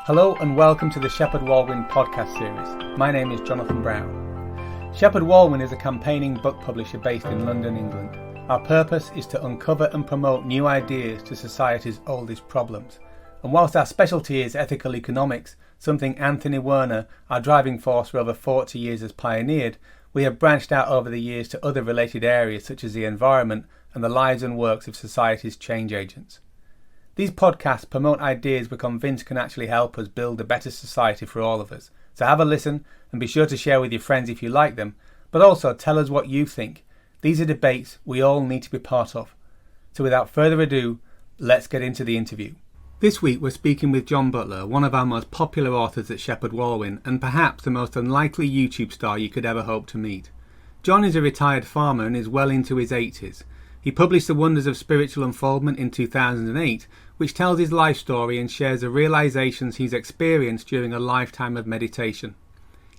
Hello and welcome to the Shepheard-Walwyn podcast series. My name is Jonathan Brown. Shepheard-Walwyn is a campaigning book publisher based in London, England. Our purpose is to uncover and promote new ideas to society's oldest problems. And whilst our specialty is ethical economics, something Anthony Werner, our driving force for over 40 years, has pioneered, we have branched out over the years to other related areas such as the environment and the lives and works of society's change agents. These podcasts promote ideas we're convinced can actually help us build a better society for all of us. So have a listen and be sure to share with your friends if you like them, but also tell us what you think. These are debates we all need to be part of. So without further ado, let's get into the interview. This week we're speaking with John Butler, one of our most popular authors at Shepheard-Walwyn and perhaps the most unlikely YouTube star you could ever hope to meet. John is a retired farmer and is well into his 80s. He published The Wonders of Spiritual Unfoldment in 2008, which tells his life story and shares the realisations he's experienced during a lifetime of meditation.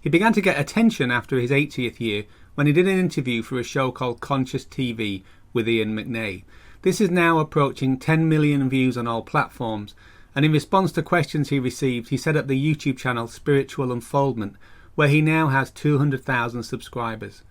He began to get attention after his 80th year when he did an interview for a show called Conscious TV with Ian McNay. This is now approaching 10 million views on all platforms, and in response to questions he received, he set up the YouTube channel Spiritual Unfoldment, where he now has 200,000 subscribers.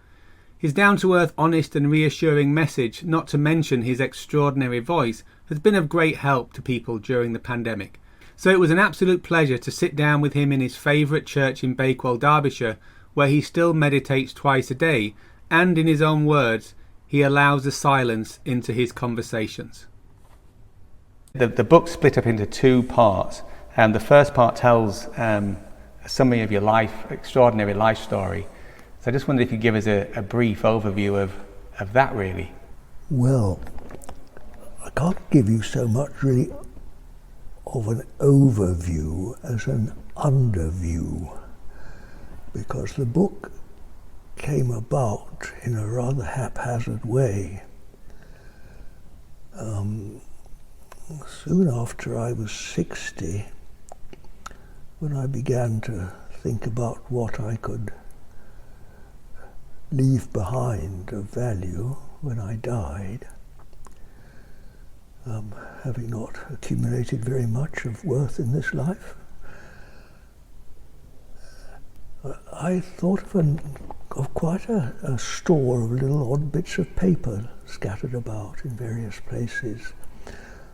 His down-to-earth, honest and reassuring message, not to mention his extraordinary voice, has been of great help to people during the pandemic. So it was an absolute pleasure to sit down with him in his favourite church in Bakewell, Derbyshire, where he still meditates twice a day, and in his own words, he allows the silence into his conversations. The book's split up into two parts, and the first part tells a summary of your life, extraordinary life story. So I just wondered if you could give us a brief overview of that, really. Well, I can't give you so much really of an overview as an underview, because the book came about in a rather haphazard way. Soon after I was 60, when I began to think about what I could leave behind of value when I died, having not accumulated very much of worth in this life, I thought of quite a store of little odd bits of paper scattered about in various places,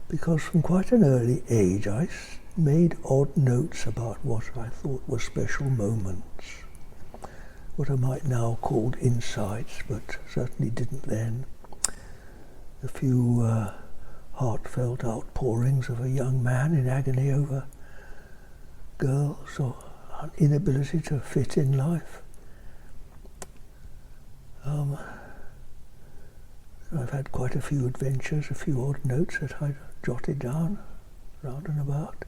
because from quite an early age I made odd notes about what I thought were special moments, what I might now call insights, but certainly didn't then. A few heartfelt outpourings of a young man in agony over girls or inability to fit in life. I've had quite a few adventures, a few odd notes that I jotted down round and about.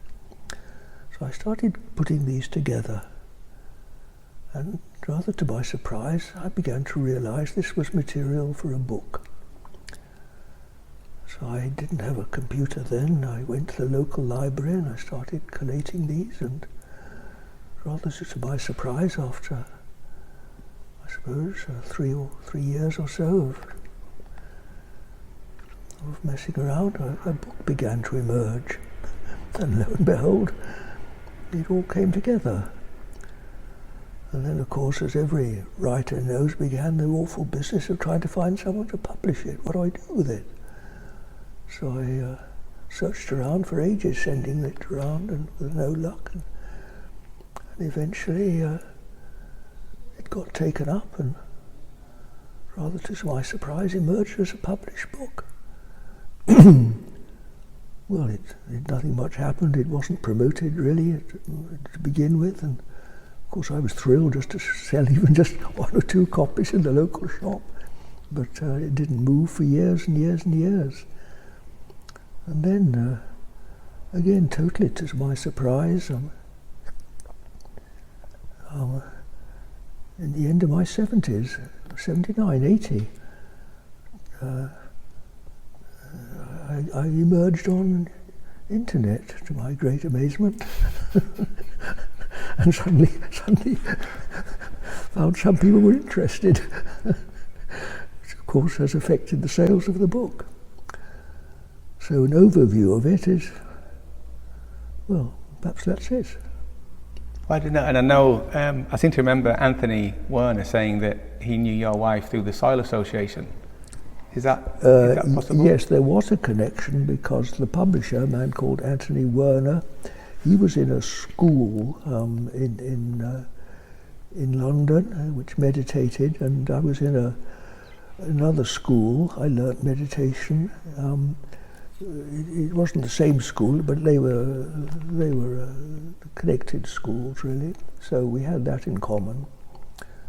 So I started putting these together, and rather to my surprise, I began to realise this was material for a book. So I didn't have a computer then. I went to the local library and I started collating these, and rather to my surprise, after I suppose 3 years or so of messing around, a book began to emerge, and lo and behold, it all came together. And then, of course, as every writer knows, began the awful business of trying to find someone to publish it. What do I do with it? So I searched around for ages, sending it around, and with no luck. And eventually it got taken up, and rather to my surprise, emerged as a published book. Well, nothing much happened. It wasn't promoted really to begin with, and of course I was thrilled just to sell even just 1 or 2 copies in the local shop, but it didn't move for years and years and years. And then, again, totally to my surprise, in the end of my 70s, 79, 80, I emerged on internet, to my great amazement, and suddenly found some people were interested, which of course has affected the sales of the book. So an overview of it is, well, perhaps that's it. I don't know, and I know, I seem to remember Anthony Werner saying that he knew your wife through the Soil Association. Is that possible? Yes, there was a connection because the publisher, a man called Anthony Werner, he was in a school in London which meditated, and I was in another school. I learnt meditation. It wasn't the same school, but they were connected schools really. So we had that in common.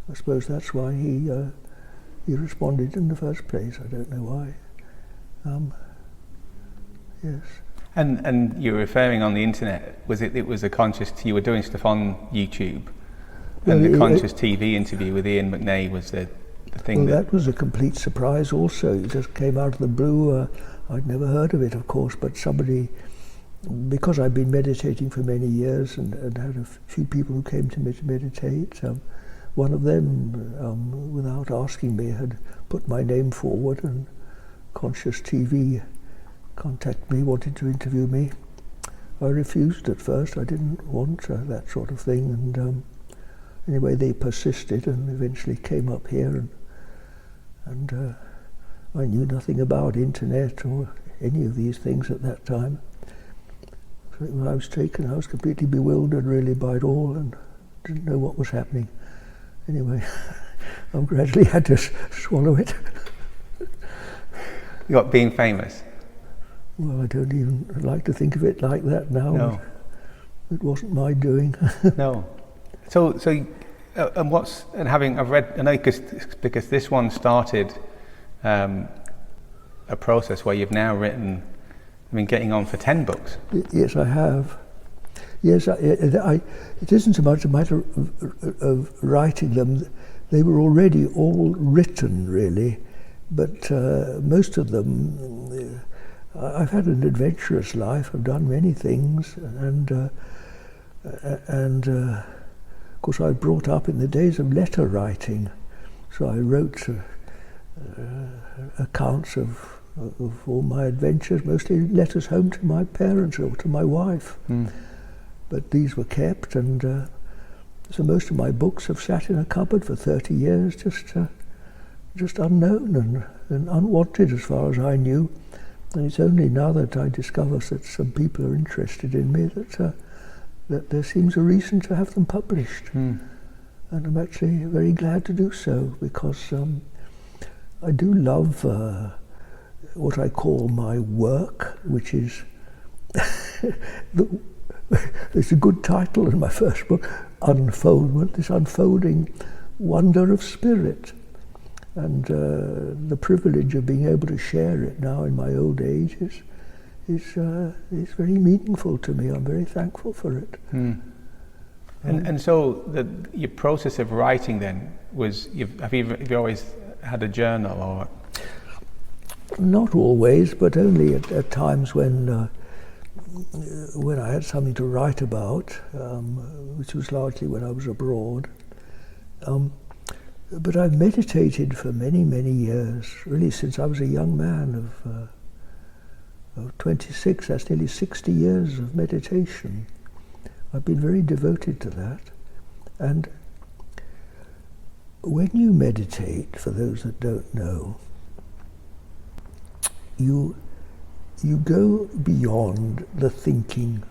I suppose that's why he responded in the first place. I don't know why. Yes. And you were referring on the internet. It was a conscious. You were doing stuff on YouTube, and the conscious TV interview with Ian McNay was the thing. Well, that was a complete surprise. Also, it just came out of the blue. I'd never heard of it, of course, but somebody, because I'd been meditating for many years and had a few people who came to me to meditate. One of them, without asking me, had put my name forward, and Conscious TV contacted me, wanted to interview me. I refused at first. I didn't want that sort of thing, and anyway, they persisted and eventually came up here, and I knew nothing about internet or any of these things at that time. So when I was taken, I was completely bewildered really by it all and didn't know what was happening. Anyway, I gradually had to swallow it. You got being famous? Well, I don't even like to think of it like that now. No. It wasn't my doing. No. So, I've read, I know because this one started a process where you've now written, getting on for 10 books. Yes, I have. Yes, it isn't so much a matter of writing them. They were already all written, really, but most of them, I've had an adventurous life. I've done many things, and of course I was brought up in the days of letter writing, so I wrote accounts of all my adventures, mostly letters home to my parents or to my wife. But these were kept, and so most of my books have sat in a cupboard for 30 years, just unknown and unwanted as far as I knew. And it's only now that I discover that some people are interested in me that there seems a reason to have them published. And I'm actually very glad to do so, because I do love what I call my work, which is it's a good title in my first book, Unfoldment, this unfolding wonder of spirit, and the privilege of being able to share it now in my old age is very meaningful to me. I'm very thankful for it. And so your process of writing then was, have you always had a journal, or? Not always, but only at times when I had something to write about, which was largely when I was abroad. But I've meditated for many, many years, really since I was a young man of 26. That's nearly 60 years of meditation. I've been very devoted to that. And when you meditate, for those that don't know, you go beyond the thinking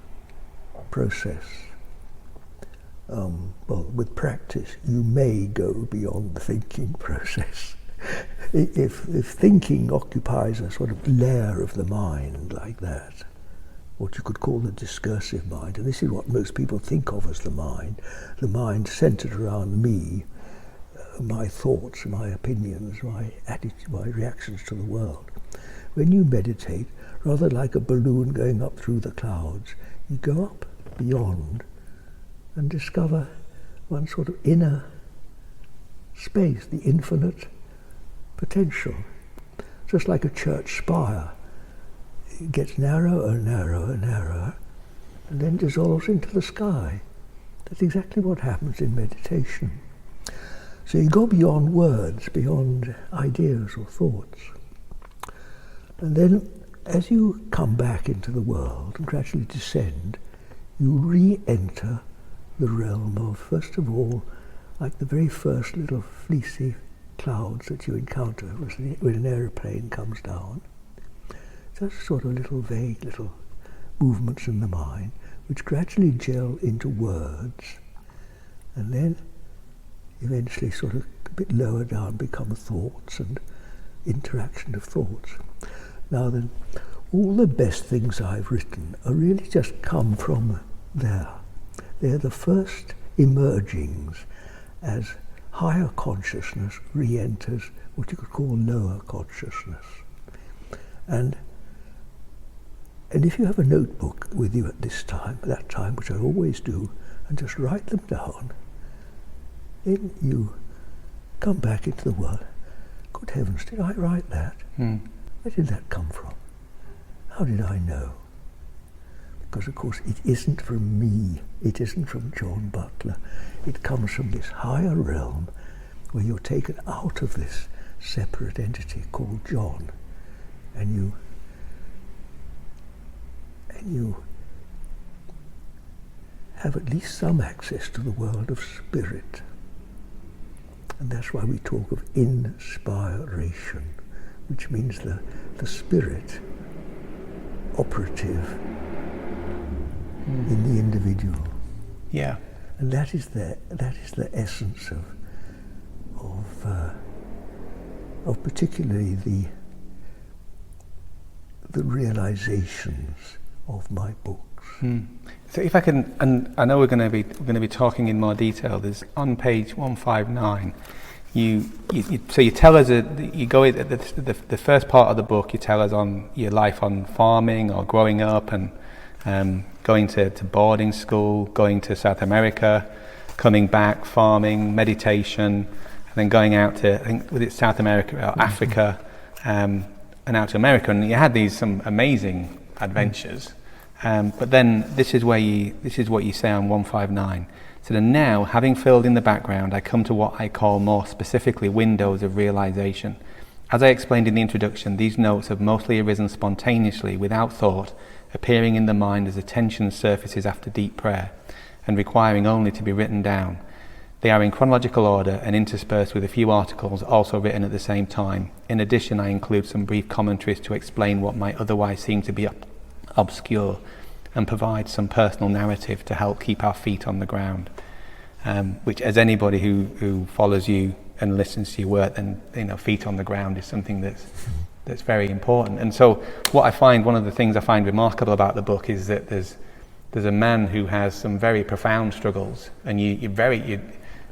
process. Well, with practice, you may go beyond the thinking process. If thinking occupies a sort of layer of the mind like that, what you could call the discursive mind, and this is what most people think of as the mind centered around me, my thoughts, my opinions, my attitude, my reactions to the world. When you meditate, rather like a balloon going up through the clouds, you go up beyond and discover one sort of inner space, the infinite potential. Just like a church spire. It gets narrower and narrower and narrower, and then dissolves into the sky. That's exactly what happens in meditation. So you go beyond words, beyond ideas or thoughts. And then as you come back into the world and gradually descend, you re-enter the realm of, first of all, like the very first little fleecy clouds that you encounter when an aeroplane comes down. Just sort of little vague little movements in the mind which gradually gel into words and then eventually sort of a bit lower down become thoughts and interaction of thoughts. Now then, all the best things I've written are really just come from there. They're the first emergings as higher consciousness re-enters what you could call lower consciousness. And if you have a notebook with you at that time, which I always do, and just write them down, then you come back into the world. Good heavens, did I write that? Where did that come from? How did I know? Because of course it isn't from me, it isn't from John Butler. It comes from this higher realm where you're taken out of this separate entity called John, and you have at least some access to the world of spirit. And that's why we talk of inspiration, which means the spirit operative in the individual. Yeah. And that is the essence of particularly the realisations of my books. So if I can, and I know we're going to be talking in more detail. There's on page 159. You tell us you go at the first part of the book. You tell us on your life on farming or growing up and going to boarding school, going to South America, coming back, farming, meditation, and then going out to, I think, was it South America or Africa, and out to America. And you had some amazing adventures. But then this is what you say on 159. So then now, having filled in the background, I come to what I call more specifically windows of realization. As I explained in the introduction, these notes have mostly arisen spontaneously, without thought, appearing in the mind as attention surfaces after deep prayer, and requiring only to be written down. They are in chronological order and interspersed with a few articles also written at the same time. In addition, I include some brief commentaries to explain what might otherwise seem to be obscure, and provide some personal narrative to help keep our feet on the ground, which, as anybody who follows you and listens to your work, then feet on the ground is something that's very important. And so one of the things I find remarkable about the book is that there's a man who has some very profound struggles, and you're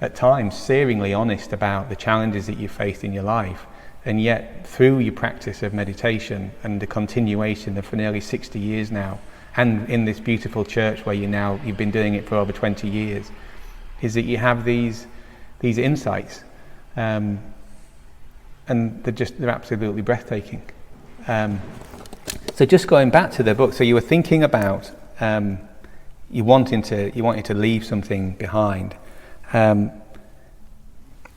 at times searingly honest about the challenges that you faced in your life, and yet through your practice of meditation and the continuation of for nearly 60 years now, and in this beautiful church where you've been doing it for over 20 years, is that you have these insights, and they're absolutely breathtaking. So just going back to the book, so you were thinking about you wanted to leave something behind.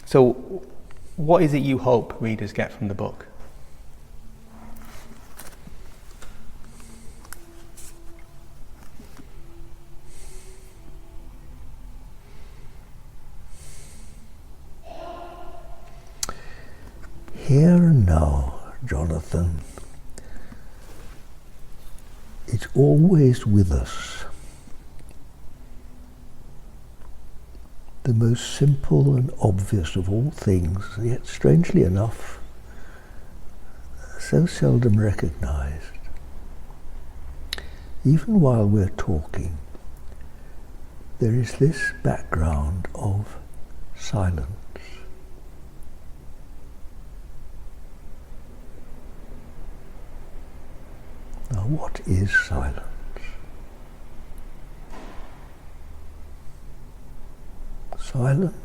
So what is it you hope readers get from the book? Here and now, Jonathan, it's always with us. The most simple and obvious of all things, yet strangely enough, so seldom recognized. Even while we're talking, there is this background of silence. Now, what is silence? Silence,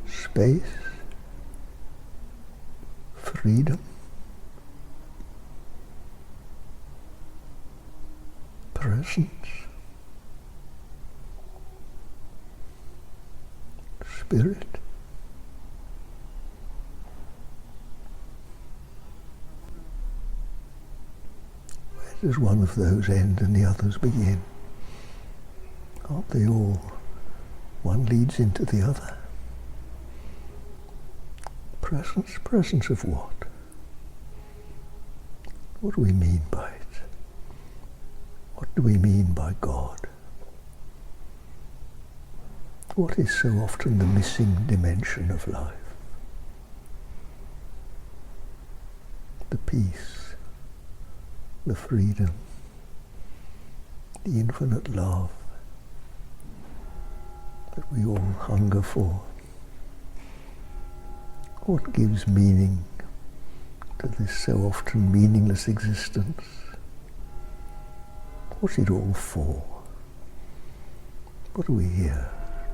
space, freedom, presence, spirit. Where does one of those end and the others begin? Aren't they all? One leads into the other. Presence, presence of what? What do we mean by it? What do we mean by God? What is so often the missing dimension of life? The peace, the freedom, the infinite love that we all hunger for. What gives meaning to this so often meaningless existence? What's it all for? What are we here,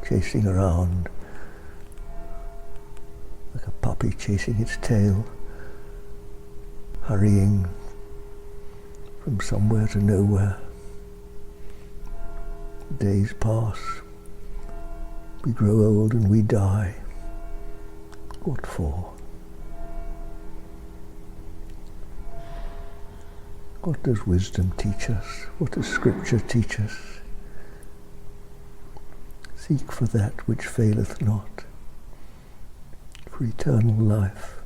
chasing around like a puppy chasing its tail, hurrying from somewhere to nowhere? Days pass, we grow old and we die. What for? What does wisdom teach us? What does Scripture teach us? Seek for that which faileth not, for eternal life.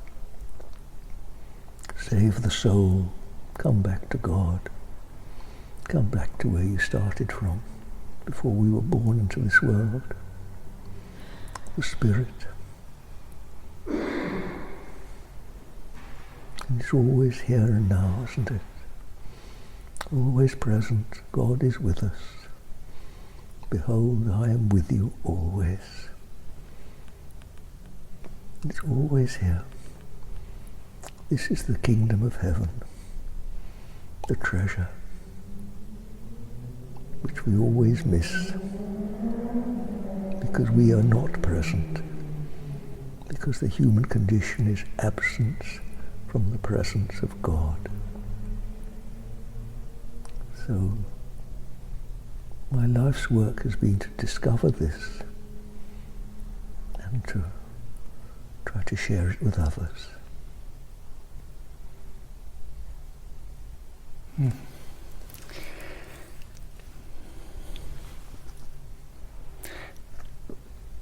Save the soul, come back to God, come back to where you started from, before we were born into this world. The Spirit. And it's always here and now, isn't it? Always present. God is with us. Behold, I am with you always. It's always here. This is the kingdom of heaven, the treasure, which we always miss, because we are not present, because the human condition is absence from the presence of God. So, my life's work has been to discover this and to try to share it with others.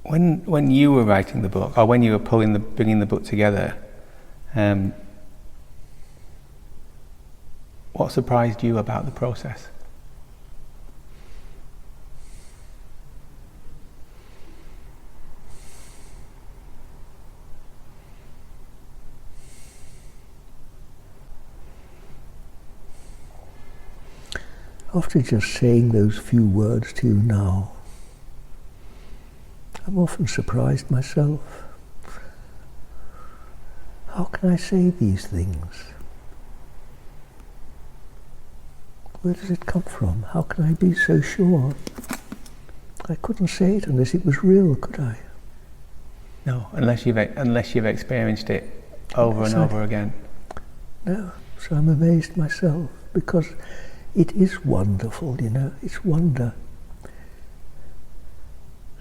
When you were writing the book, or when you were bringing the book together, what surprised you about the process? After just saying those few words to you now, I'm often surprised myself. How can I say these things? Where does it come from? How can I be so sure? I couldn't say it unless it was real, could I? No, unless you've experienced it over and over again. No, so I'm amazed myself, because it is wonderful, you know, it's wonder.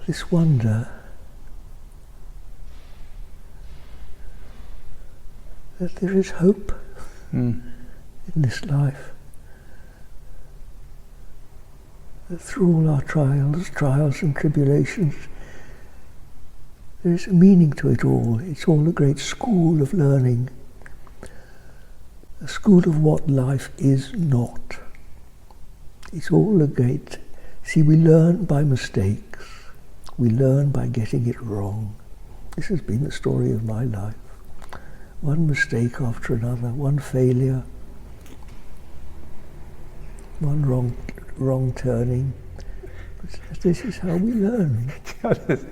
This wonder that there is hope in this life. That through all our trials and tribulations, there is a meaning to it all. It's all a great school of learning. A school of what life is not. It's all a great... See, we learn by mistakes. We learn by getting it wrong. This has been the story of my life. One mistake after another, one failure, one wrong turning. This is how we learn. There's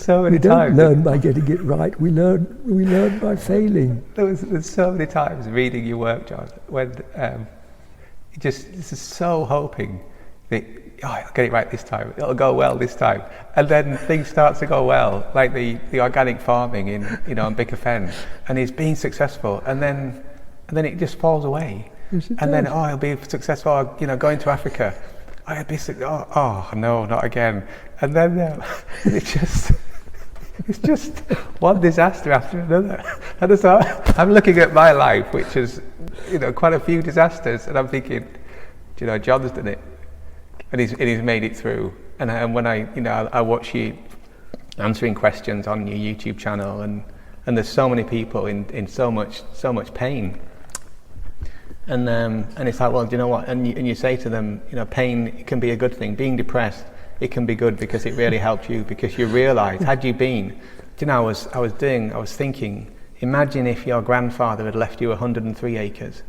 so many we don't times. Learn by getting it right. We learn by failing. There's so many times reading your work, John, when this is so hoping that I'll get it right this time. It'll go well this time, and then things start to go well, like the organic farming in in Bicker Fen, and he's being successful, and then it just falls away. Yes, it and does. Then he'll be successful, going to Africa. I'd be sick. Oh no, not again. And then it's just one disaster after another. And so I'm looking at my life, which is quite a few disasters, and I'm thinking, John's done it. and he's made it through. And when I watch you answering questions on your YouTube channel, and there's so many people in so much pain, and it's like, well, do you know what? And you say to them, pain can be a good thing. Being depressed, it can be good because it really helped you, because you realise, had you been, I was thinking, imagine if your grandfather had left you 103 acres.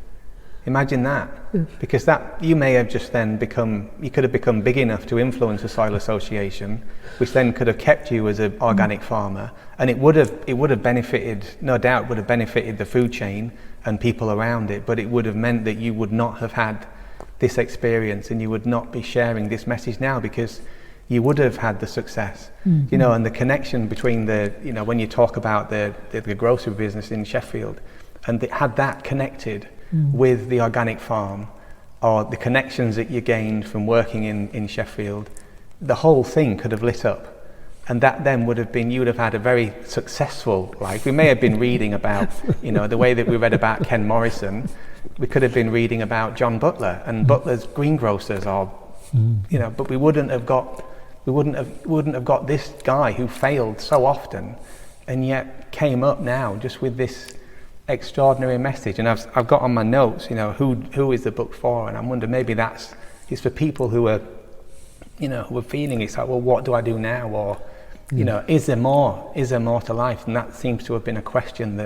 Imagine that. Yes. Because that, you may have just then you could have become big enough to influence a soil association, which then could have kept you as an organic farmer, and it would have benefited, no doubt would have benefited the food chain and people around it, but it would have meant that you would not have had this experience, and you would not be sharing this message now, because you would have had the success. Mm-hmm. And the connection between when you talk about the grocery business in Sheffield, and had that connected with the organic farm, or the connections that you gained from working in Sheffield, the whole thing could have lit up, and that then you would have had a very successful life. We may have been reading about, the way that we read about Ken Morrison, we could have been reading about John Butler and Butler's greengrocers, or but we wouldn't have got this guy who failed so often, and yet came up now just with this extraordinary message. And I've got on my notes, who is the book for? And I wonder, maybe it's for people who are feeling it's like, well, what do I do now? Or is there more to life? And that seems to have been a question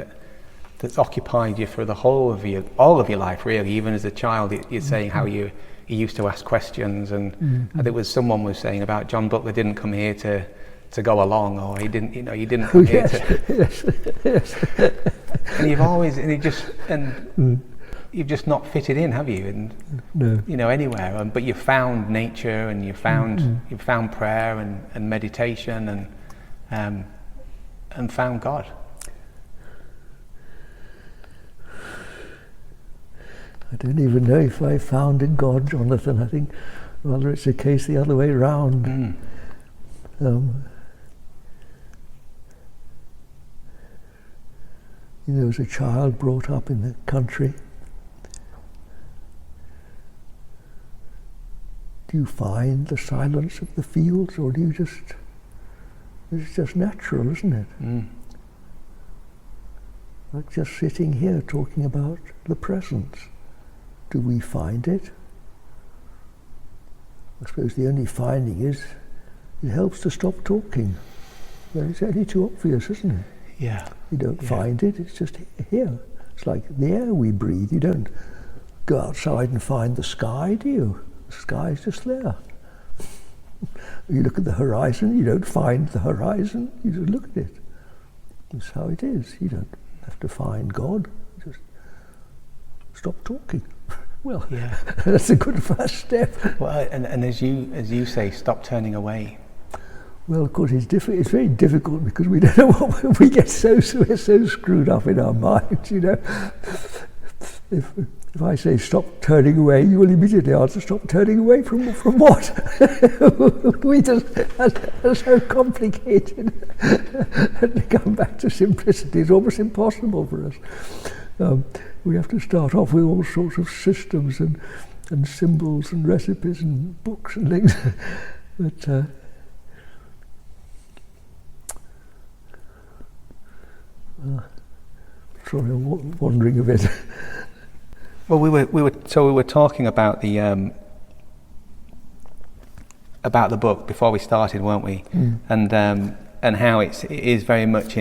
that's occupied you for all of your life, really. Even as a child, you're saying how you used to ask questions, and I think someone was saying about John Butler didn't come here to go along, or he didn't come here to. Yes. And you've just not fitted in, have you? And No. Anywhere. But you found nature, and you found prayer and meditation, and found God. I don't even know if I found in God, Jonathan. I think rather it's a case the other way around. As a child brought up in the country, do you find the silence of the fields, or it's just natural, isn't it? Like just sitting here talking about the presence. Do we find it? I suppose the only finding is it helps to stop talking. Well, it's only too obvious, isn't it? Yeah. You don't find it, it's just here. It's like the air we breathe. You don't go outside and find the sky, do you? The sky is just there. You look at the horizon, you don't find the horizon, you just look at it. That's how it is. You don't have to find God, just stop talking. Well, that's a good first step. Well, and as you say, stop turning away. Well, of course, it's very difficult, because we don't know what we get. We're so screwed up in our minds, If I say stop turning away, you will immediately answer, stop turning away from what? We just are so complicated. And to come back to simplicity is almost impossible for us. We have to start off with all sorts of systems and symbols and recipes and books and things. But sorry, I'm wandering a bit. Well, we were talking about the book before we started, weren't we? And how it is very much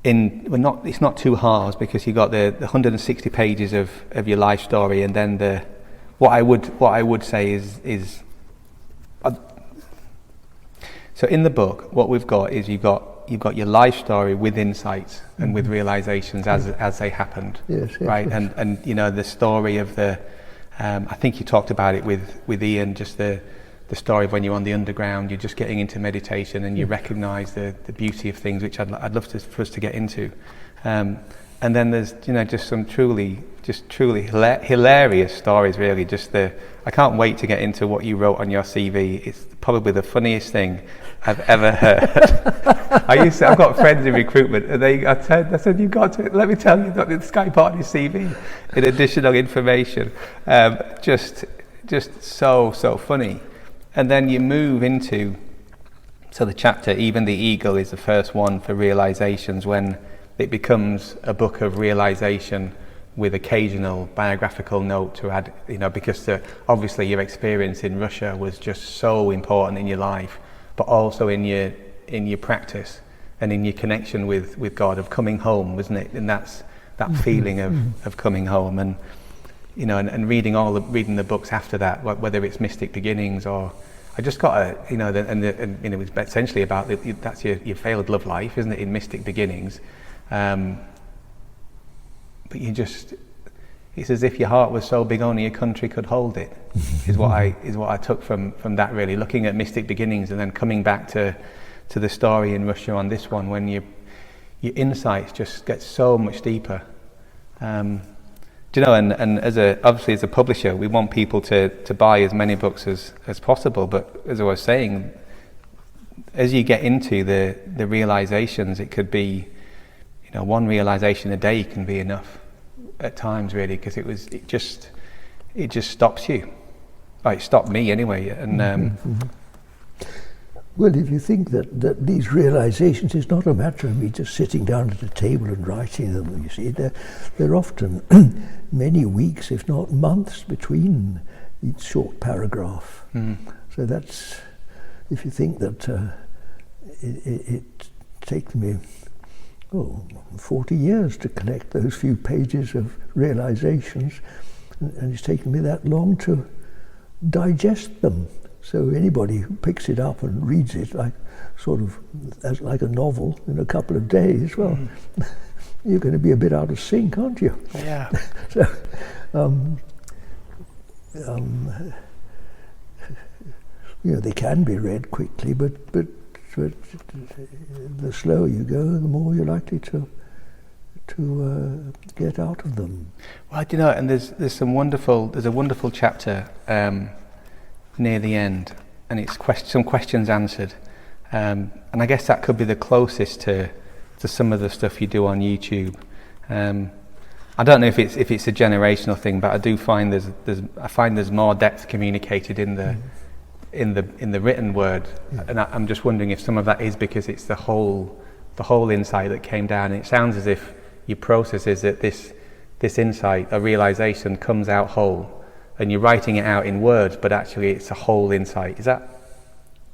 it's not two halves, because you got the 160 pages of your life story, and then what I would say is so in the book, what we've got is you've got your life story with insights and with realizations as they happened. Yes, right? Yes. And the story of I think you talked about it with Ian, just the story of when you're on the underground, you're just getting into meditation, and you recognise the beauty of things, which I'd love for us to get into. And then there's just some truly hilarious stories, really. I can't wait to get into what you wrote on your CV. It's probably the funniest thing I've ever heard. I've got friends in recruitment, and I said, you've got to, let me tell you, that the Sky part of your CV, in additional information. just so funny. And then you move into the chapter, Even the Eagle is the first one for realisations, when it becomes a book of realisation with occasional biographical note to add, because obviously your experience in Russia was just so important in your life, but also in your practice and in your connection with God, of coming home, wasn't it? And that's that feeling of coming home, and and reading the books after that, whether it's Mystic Beginnings or I just got and it was essentially about that's your failed love life, isn't it, in Mystic Beginnings. But it's as if your heart was so big only a country could hold it, is what I took from that, really, looking at Mystic Beginnings and then coming back to the story in Russia on this one, when your insights just get so much deeper. And obviously as a publisher, we want people to buy as many books as possible, but as I was saying, as you get into the realisations, it could be, one realisation a day can be enough at times, really, because it just stops you. It stopped me anyway. And well, if you think that these realisations is not a matter of me just sitting down at a table and writing them, you see, they're often many weeks, if not months, between each short paragraph. So that's, if you think that it takes me 40 years to collect those few pages of realisations, and it's taken me that long to digest them. So anybody who picks it up and reads it like a novel in a couple of days, well, you're going to be a bit out of sync, aren't you? Yeah. So, they can be read quickly, but the slower you go, the more you're likely to get out of them. Well, and there's a wonderful chapter near the end, and it's some questions answered, and I guess that could be the closest to some of the stuff you do on YouTube. I don't know if it's a generational thing, but I do find there's more depth communicated in the written word, and I'm just wondering if some of that is because it's the whole insight that came down. And it sounds as if your process is that this insight, a realization, comes out whole, and you're writing it out in words, but actually it's a whole insight. Is that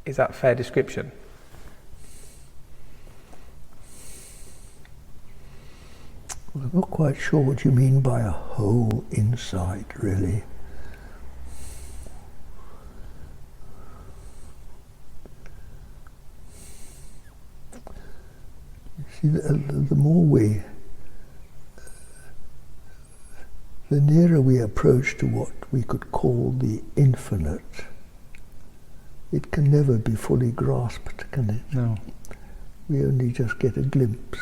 a fair description? Well, I'm not quite sure what you mean by a whole insight, really. See, the nearer we approach to what we could call the infinite, it can never be fully grasped, can it? No. We only just get a glimpse.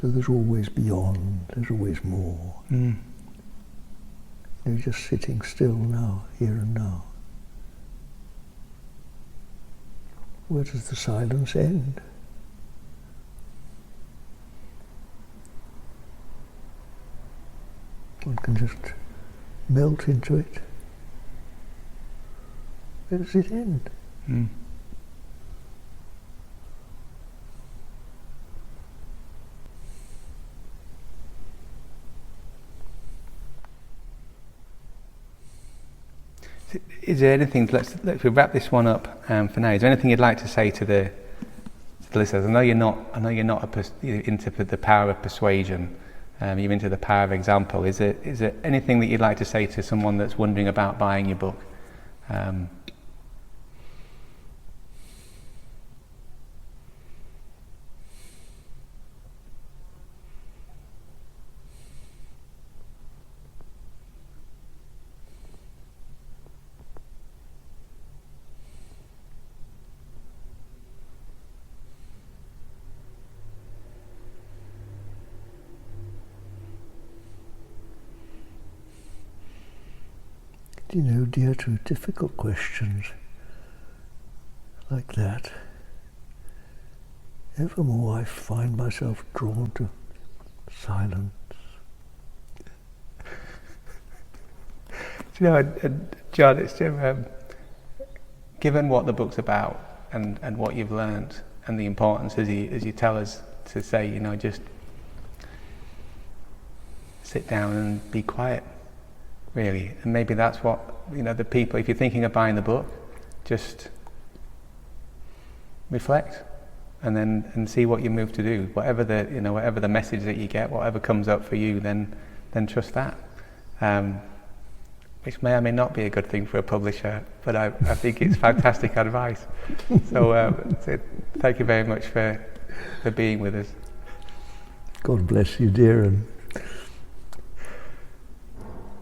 So there's always beyond, there's always more. You're just sitting still now, here and now. Where does the silence end? One can just melt into it. Where does it end? Is there anything? Let's wrap this one up for now. Is there anything you'd like to say to the listeners? I know you're not into the power of persuasion. You're into the power of example. Is there anything that you'd like to say to someone that's wondering about buying your book? Dear to difficult questions like that, evermore I find myself drawn to silence, You know, John, it's given what the book's about and what you've learned and the importance, as you tell us to say, you know, just sit down and be quiet, really. And maybe that's what, you know, the people, if you're thinking of buying the book, just reflect and see what you move to do. Whatever the message that you get, whatever comes up for you, then trust that. Which may or may not be a good thing for a publisher, but I think it's fantastic advice. So thank you very much for being with us. God bless you, dear, and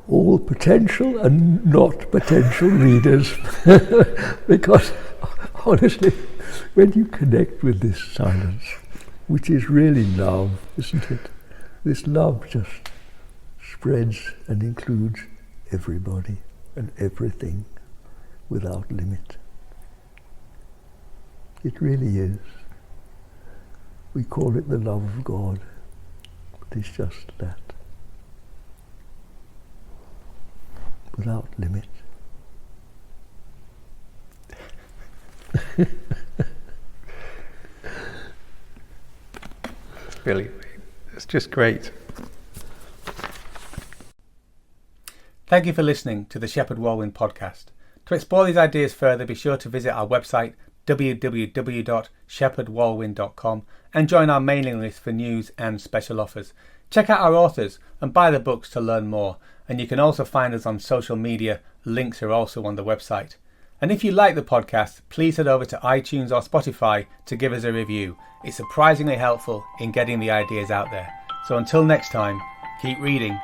all potential and not potential readers. Because honestly, when you connect with this silence, which is really love, isn't it? This love just spreads and includes everybody and everything without limit. It really is. We call it the love of God, but it's just that. Without limit. Brilliant. It's just great. Thank you for listening to the Shepheard-Walwyn podcast. To explore these ideas further, be sure to visit our website www.shepheard-walwyn.com and join our mailing list for news and special offers. Check out our authors and buy the books to learn more. And you can also find us on social media. Links are also on the website. And if you like the podcast, please head over to iTunes or Spotify to give us a review. It's surprisingly helpful in getting the ideas out there. So until next time, keep reading